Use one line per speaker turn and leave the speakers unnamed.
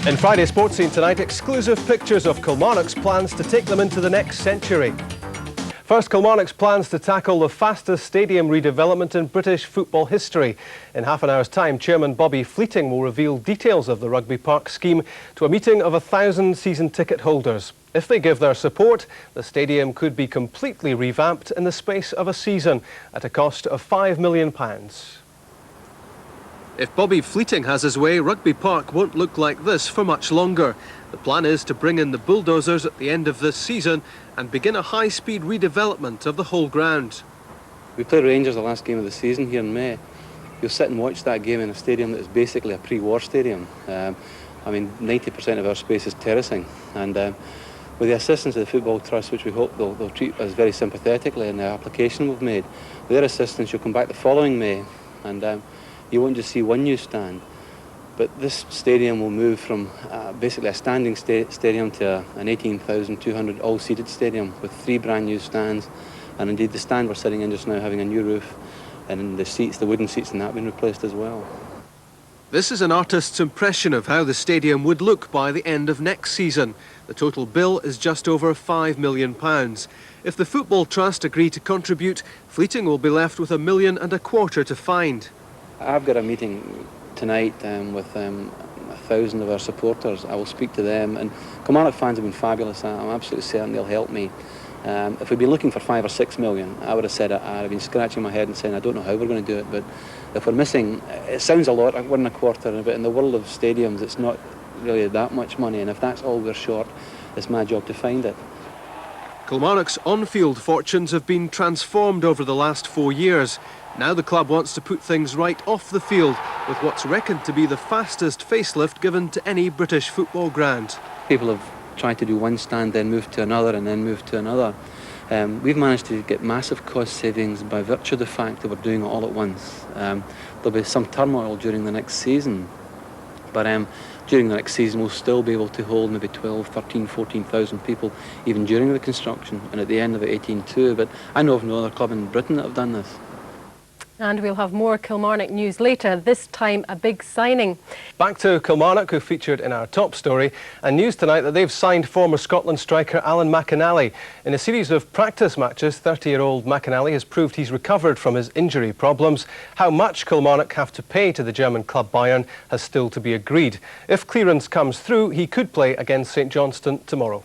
In Friday Sports Scene tonight, exclusive pictures of Kilmarnock's plans to take them into the next century. First, Kilmarnock's plans to tackle the fastest stadium redevelopment in British football history. In half an hour's time, Chairman Bobby Fleeting will reveal details of the Rugby Park scheme to a meeting of 1,000 season ticket holders. If they give their support, the stadium could be completely revamped in the space of a season at a cost of £5 million. If Bobby Fleeting has his way, Rugby Park won't look like this for much longer. The plan is to bring in the bulldozers at the end of this season and begin a high-speed redevelopment of the whole ground.
We played Rangers the last game of the season here in May. You'll sit and watch that game in a stadium that is basically a pre-war stadium. 90% of our space is terracing, and with the assistance of the Football Trust, which we hope they'll treat us very sympathetically in the application we've made, with their assistance you'll come back the following May and you won't just see one new stand, but this stadium will move from basically a standing stadium to an 18,200 all-seated stadium with 3 brand new stands, and indeed the stand we're sitting in just now having a new roof, and the seats, the wooden seats, and that been replaced as well.
This is an artist's impression of how the stadium would look by the end of next season. The total bill is just over £5 million. If the Football Trust agree to contribute, Fleeting will be left with £1.25 million to find.
I've got a meeting tonight with 1,000 of our supporters. I will speak to them, and Kilmarnock fans have been fabulous. I'm absolutely certain they'll help me. If we'd been looking for 5 or 6 million, I would have said I'd have been scratching my head and saying I don't know how we're going to do it, but if we're missing, it sounds a lot, £1.25, but in the world of stadiums it's not really that much money, and if that's all we're short, it's my job to find it.
Kilmarnock's on-field fortunes have been transformed over the last 4 years. Now the club wants to put things right off the field with what's reckoned to be the fastest facelift given to any British football ground.
People have tried to do one stand, then move to another, and then move to another. We've managed to get massive cost savings by virtue of the fact that we're doing it all at once. There'll be some turmoil during the next season, but during the next season we'll still be able to hold maybe 12, 13, 14,000 people even during the construction, and at the end of it 18,200. But I know of no other club in Britain that have done this.
And we'll have more Kilmarnock news later, this time a big signing.
Back to Kilmarnock, who featured in our top story, and news tonight that they've signed former Scotland striker Alan McInally. In a series of practice matches, 30-year-old McInally has proved he's recovered from his injury problems. How much Kilmarnock have to pay to the German club Bayern has still to be agreed. If clearance comes through, he could play against St Johnstone tomorrow.